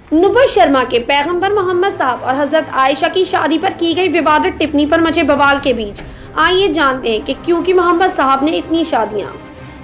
नुपुर शर्मा के पैगंबर मोहम्मद साहब और हजरत आयशा की शादी पर की गई विवादित टिप्पणी पर मचे बवाल के बीच आइए जानते हैं कि क्यों मोहम्मद साहब ने इतनी शादियां।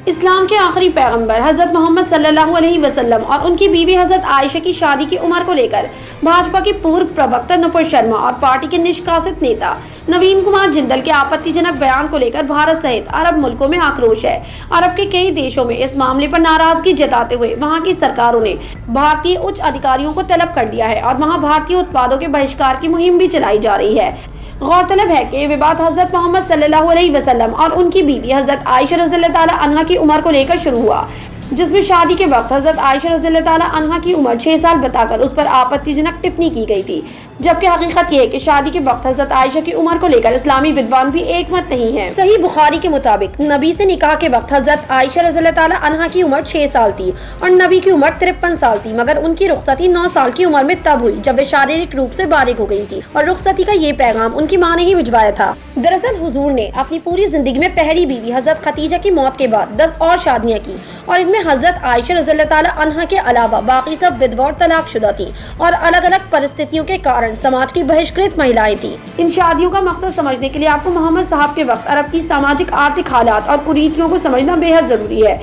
इस्लाम के आखिरी पैगंबर हजरत मोहम्मद सल्लल्लाहु अलैहि वसल्लम और उनकी बीवी हजरत आयशा की शादी की उम्र को लेकर भाजपा के पूर्व प्रवक्ता नुपुर शर्मा और पार्टी के निष्कासित नेता नवीन कुमार जिंदल के आपत्तिजनक बयान को लेकर भारत सहित अरब मुल्कों में आक्रोश है। अरब के कई देशों में इस मामले पर नाराजगी जताते हुए वहां की सरकारों ने भारतीय उच्च अधिकारियों को तलब कर लिया है और वहां भारतीय उत्पादों के बहिष्कार की मुहिम भी चलाई जा रही है। गौरतलब है कि ये विवाद हजरत मोहम्मद सल्लल्लाहु अलैहि वसल्लम और उनकी बीवी हजरत आयशा रज़ियल्लाहु ताला अन्हा की उम्र को लेकर शुरू हुआ, जिसमें शादी के वक्त हजरत आयशा रज़ियल्लाहु ताला अन्हा की उम्र 6 साल बताकर उस पर आपत्तिजनक टिप्पणी की गई थी, जबकि हकीकत यह है कि शादी के वक्त हजरत आयशा की उम्र को लेकर इस्लामी विद्वान भी एक मत नहीं है। सही बुखारी के मुताबिक नबी से निकाह के वक्त हजरत आयशा रज़ियल्लाहु ताला अन्हा की उम्र 6 साल थी और नबी की उम्र 53 साल थी, मगर उनकी रुखसती 9 साल की उम्र में तब हुई जब वे शारीरिक रूप से बालिग हो गई थी और रुखसती का ये पैगाम उनकी माँ ने ही भिजवाया था। दरअसल हुजूर ने अपनी पूरी जिंदगी में पहली बीवी हजरत खदीजा की मौत के बाद 10 और शादियाँ की और इनमें हजरत आयशा रज़ियल्लाहु ताला अन्हा के अलावा बाकी सब विधवा और तलाकशुदा थी और अलग अलग परिस्थितियों के कारण समाज की बहिष्कृत महिलाएं थी। इन शादियों का मकसद समझने के लिए आपको मोहम्मद साहब के वक्त अरब की सामाजिक आर्थिक हालात और कुरीतियों को समझना बेहद जरूरी है।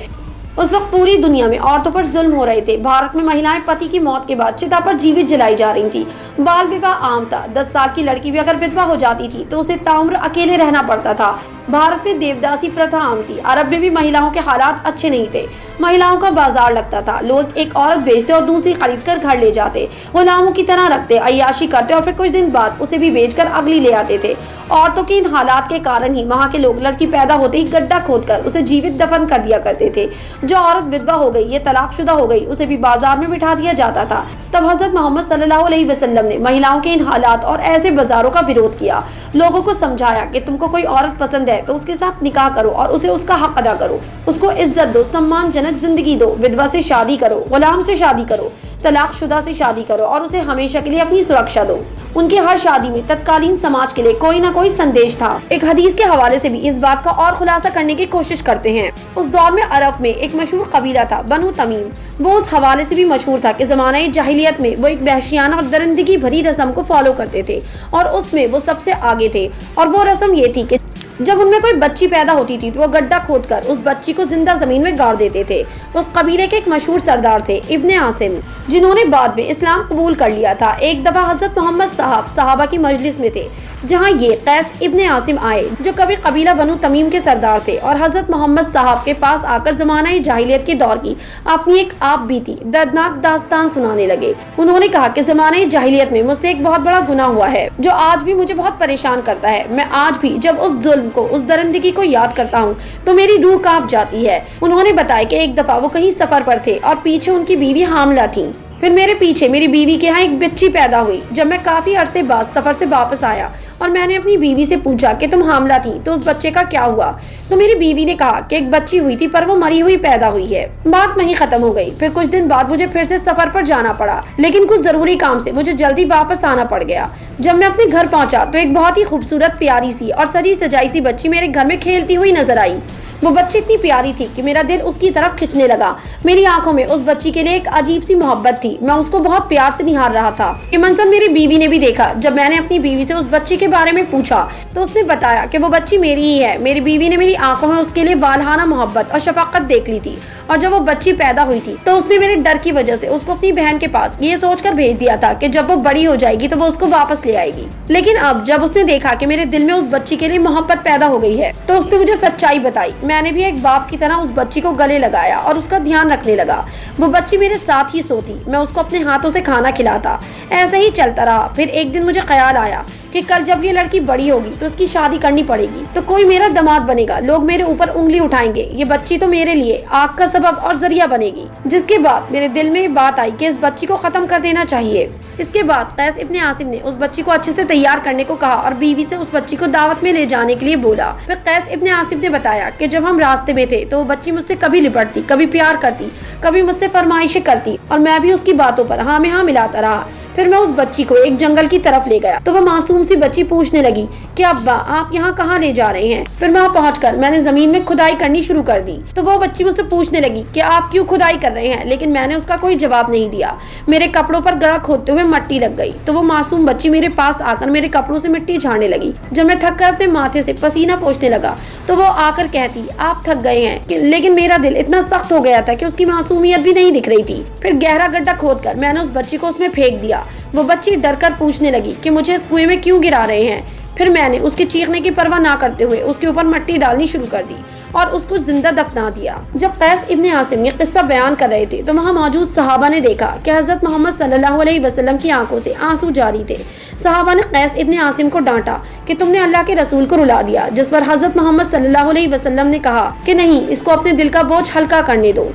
उस वक्त पूरी दुनिया में औरतों पर जुल्म हो रहे थे। भारत में महिलाएं पति की मौत के बाद चिता पर जीवित जलाई जा रही थी। बाल विवाह आम था। 10 साल की लड़की भी अगर विधवा हो जाती थी तो उसे ताउम्र अकेले रहना पड़ता था। भारत में देवदासी प्रथा आम थी। अरब में भी महिलाओं के हालात अच्छे नहीं थे। महिलाओं का बाजार लगता था। लोग एक औरत बेचते और दूसरी खरीद कर घर ले जाते, गुलामों की तरह रखते, अय्याशी करते और फिर कुछ दिन बाद उसे भी बेचकर अगली ले आते थे। औरतों के इन हालात के कारण ही वहाँ के लोग लड़की पैदा होते ही गड्ढा खोदकर उसे जीवित दफन कर दिया करते थे। जो औरत विधवा हो गई या तलाकशुदा हो गई उसे भी बाजार में बिठा दिया जाता था। तब हजरत मोहम्मद सल्लल्लाहु अलैहि वसल्लम ने महिलाओं के इन हालात और ऐसे बाजारों का विरोध किया। लोगों को समझाया कि तुमको कोई औरत पसंद है तो उसके साथ निकाह करो और उसे उसका हक अदा करो, उसको इज्जत दो, सम्मानजनक जिंदगी दो, विधवा से शादी करो, गुलाम से शादी करो, तलाकशुदा से शादी करो और उसे हमेशा के लिए अपनी सुरक्षा दो। उनकी हर शादी में तत्कालीन समाज के लिए कोई ना कोई संदेश था। एक हदीस के हवाले से भी इस बात का और खुलासा करने की कोशिश करते हैं। उस दौर में अरब में एक मशहूर कबीला था बनु तमीम। वो उस हवाले से भी मशहूर था कि ज़माना जाहिलियत में वो एक वहशियाना और दरिंदगी भरी रस्म को फॉलो करते थे और उसमें वो सबसे आगे थे। और वो रस्म ये थी कि जब उनमें कोई बच्ची पैदा होती थी तो वो गड्ढा खोदकर उस बच्ची को जिंदा जमीन में गाड़ देते थे। उस कबीले के एक मशहूर सरदार थे इब्ने आसिम, जिन्होंने बाद में इस्लाम कबूल कर लिया था। एक दफा हजरत मोहम्मद साहब सहाबा की मजलिस में थे जहां ये कैस इब्ने आसिम आए, जो कभी कबीला बनु तमीम के सरदार थे और हजरत मोहम्मद साहब के पास आकर जमाना जाहिलियत के दौर की अपनी एक आप बीती दर्दनाक दास्तान सुनाने लगे। उन्होंने कहा कि जमाना जाहिलियत में मुझसे एक बहुत बड़ा गुनाह हुआ है जो आज भी मुझे बहुत परेशान करता है। मैं आज भी जब उस जुल्म को, उस दरिंदगी को याद करता हूँ तो मेरी रूह कांप जाती है। उन्होंने बताया कि एक दफा वो कहीं सफर पर थे और पीछे उनकी बीवी हामला थी। फिर मेरे पीछे मेरी बीवी के यहाँ एक बच्ची पैदा हुई। जब मैं काफी अरसे बाद सफर से वापस आया और मैंने अपनी बीवी से पूछा कि तुम हामला थी तो उस बच्चे का क्या हुआ, तो मेरी बीवी ने कहा कि एक बच्ची हुई थी पर वो मरी हुई पैदा हुई है। बात वहीं खत्म हो गई। फिर कुछ दिन बाद मुझे फिर से सफर पर जाना पड़ा, लेकिन कुछ जरूरी काम से मुझे जल्दी वापस आना पड़ गया। जब मैं अपने घर पहुंचा तो एक बहुत ही खूबसूरत प्यारी सी और सजी सजाई सी बच्ची मेरे घर में खेलती हुई नजर आई। वो बच्ची इतनी प्यारी थी कि मेरा दिल उसकी तरफ खिंचने लगा। मेरी आंखों में उस बच्ची के लिए एक अजीब सी मोहब्बत थी। मैं उसको बहुत प्यार से निहार रहा था। ये मंजर मेरी बीवी ने भी देखा। जब मैंने अपनी बीवी से उस बच्ची के बारे में पूछा तो उसने बताया कि वो बच्ची मेरी ही है। मेरी बीवी ने मेरी आंखों में उसके लिए वालहाना मोहब्बत और शफकत देख ली थी और जब वो बच्ची पैदा हुई थी तो उसने मेरे डर की वजह से उसको अपनी बहन के पास ये सोचकर भेज दिया था कि जब वो बड़ी हो जाएगी तो वो उसको वापस ले आएगी। लेकिन अब जब उसने देखा कि मेरे दिल में उस बच्ची के लिए मोहब्बत पैदा हो गई है तो उसने मुझे सच्चाई बताई। मैंने भी एक बाप की तरह उस बच्ची को गले लगाया और उसका ध्यान रखने लगा। वो बच्ची मेरे साथ ही सोती, मैं उसको अपने हाथों से खाना खिलाता। ऐसे ही चलता रहा। फिर एक दिन मुझे ख्याल आया कि कल जब ये लड़की बड़ी होगी तो उसकी शादी करनी पड़ेगी, तो कोई मेरा दामाद बनेगा, लोग मेरे ऊपर उंगली उठाएंगे, ये बच्ची तो मेरे लिए आग का सबब और जरिया बनेगी। जिसके बाद मेरे दिल में बात आई कि इस बच्ची को खत्म कर देना चाहिए। इसके बाद कैस इब्ने आसिम ने उस बच्ची को अच्छे से तैयार करने को कहा और बीवी से उस बच्ची को दावत में ले जाने के लिए बोला। फिर कैस इब्ने आसिम ने बताया कि जब हम रास्ते में थे तो वो बच्ची मुझसे कभी लिपटती, कभी प्यार करती, कभी मुझसे फरमाइशें करती और मैं भी उसकी बातों पर हाँ में हाँ मिलाता रहा। फिर मैं उस बच्ची को एक जंगल की तरफ ले गया तो वह मासूम सी बच्ची पूछने लगी कि अब्बा आप यहाँ कहाँ ले जा रहे हैं। फिर वहाँ पहुंचकर मैंने जमीन में खुदाई करनी शुरू कर दी तो वो बच्ची मुझसे पूछने लगी कि आप क्यों खुदाई कर रहे हैं, लेकिन मैंने उसका कोई जवाब नहीं दिया। मेरे कपड़ों पर गड़ा खोदते हुए मट्टी लग गई तो वो मासूम बच्ची मेरे पास आकर मेरे कपड़ों से मिट्टी झाड़ने लगी। जब मैं थक कर अपने माथे से पसीना पोंछने लगा तो वो आकर कहती आप थक गए हैं, लेकिन मेरा दिल इतना सख्त हो गया था कि उसकी मासूमियत भी नहीं दिख रही थी। फिर गहरा गड्ढा खोदकर मैंने उस बच्ची को उसमें फेंक दिया। वो बच्ची डर कर पूछने लगी कि मुझे इस कुएं में क्यों गिरा रहे हैं। फिर मैंने उसके चीखने की परवाह ना करते हुए उसके ऊपर मिट्टी डालनी शुरू कर दी और उसको जिंदा दफना दिया। जब कैस इब्ने आसिम ये किस्सा बयान कर रहे थे तो वहाँ मौजूद सहाबा ने देखा कि हजरत मोहम्मद सल्लल्लाहु अलैहि वसल्लम की आंखों से आंसू जारी थे। सहाबा ने कैस इब्ने आसिम को डांटा कि तुमने अल्लाह के रसूल को रुला दिया, जिस पर हजरत मोहम्मद सल्लल्लाहु अलैहि वसल्लम ने कहा कि नहीं, इसको अपने दिल का बोझ हल्का करने दो।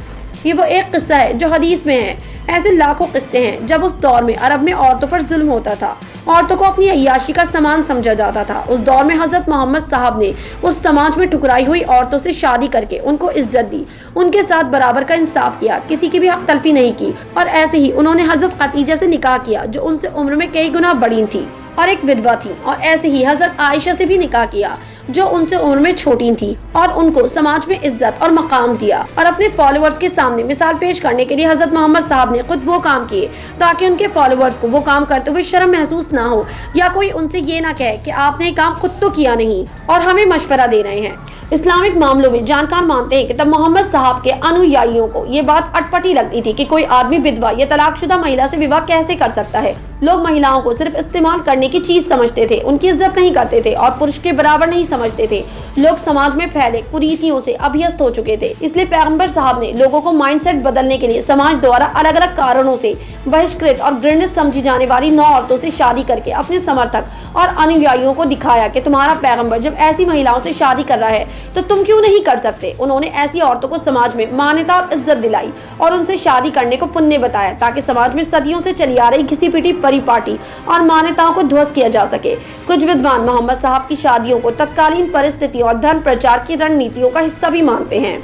ये वो एक किस्सा है जो हदीस में है। ऐसे लाखों किस्से हैं जब उस दौर में अरब में औरतों पर जुल्म होता था, औरतों को अपनी अय्याशी का सामान समझा जाता था। उस दौर में हजरत मोहम्मद साहब ने उस समाज में ठुकराई हुई औरतों से शादी करके उनको इज्जत दी, उनके साथ बराबर का इंसाफ किया, किसी की भी हक तलफी नहीं की। और ऐसे ही उन्होंने हजरत खदीजा से निकाह किया जो उनसे उम्र में कई गुना बड़ी थी और एक विधवा थी। और ऐसे ही हजरत आयशा से भी निकाह किया जो उनसे उम्र में छोटी थी और उनको समाज में इज्जत और मकाम दिया। और अपने फॉलोअर्स के सामने मिसाल पेश करने के लिए हजरत मोहम्मद साहब ने खुद वो काम किए ताकि उनके फॉलोअर्स को वो काम करते हुए शर्म महसूस ना हो या कोई उनसे ये ना कहे कि आपने ये काम खुद तो किया नहीं और हमें मशवरा दे रहे हैं। इस्लामिक मामलों में जानकार मानते हैं कि तब मोहम्मद साहब के अनुयायियों को ये बात अटपटी लगती थी कि कोई आदमी विधवा या तलाकशुदा महिला से विवाह कैसे कर सकता है। लोग महिलाओं को सिर्फ इस्तेमाल करने की चीज समझते थे, उनकी इज्जत नहीं करते थे और पुरुष के बराबर नहीं समझते थे। लोग समाज में फैले कुरीतियों से अभ्यस्त हो चुके थे। इसलिए पैगंबर साहब ने लोगों को माइंडसेट बदलने के लिए समाज द्वारा अलग अलग कारणों से बहिष्कृत और घृणित समझी जाने वाली 9 औरतों से शादी करके अपने समर्थक और अनुयायियों को दिखाया कि तुम्हारा पैगंबर जब ऐसी महिलाओं से शादी कर रहा है तो तुम क्यों नहीं कर सकते। उन्होंने ऐसी औरतों को समाज में मान्यता और इज्जत दिलाई और उनसे शादी करने को पुण्य बताया ताकि समाज में सदियों से चली आ रही घिसी पिटी परिपाटी और मान्यताओं को ध्वस्त किया जा सके। कुछ विद्वान मोहम्मद साहब की शादियों को तत्कालीन परिस्थितियों और धर्म प्रचार की रणनीतियों का हिस्सा भी मानते हैं।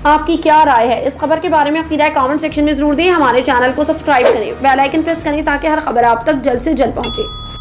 आपकी क्या राय है इस खबर के बारे में? अपनी राय कमेंट सेक्शन में जरूर दें। हमारे चैनल को सब्सक्राइब करें, बेल आइकन प्रेस करें ताकि हर खबर आप तक जल्द से जल्द पहुंचे।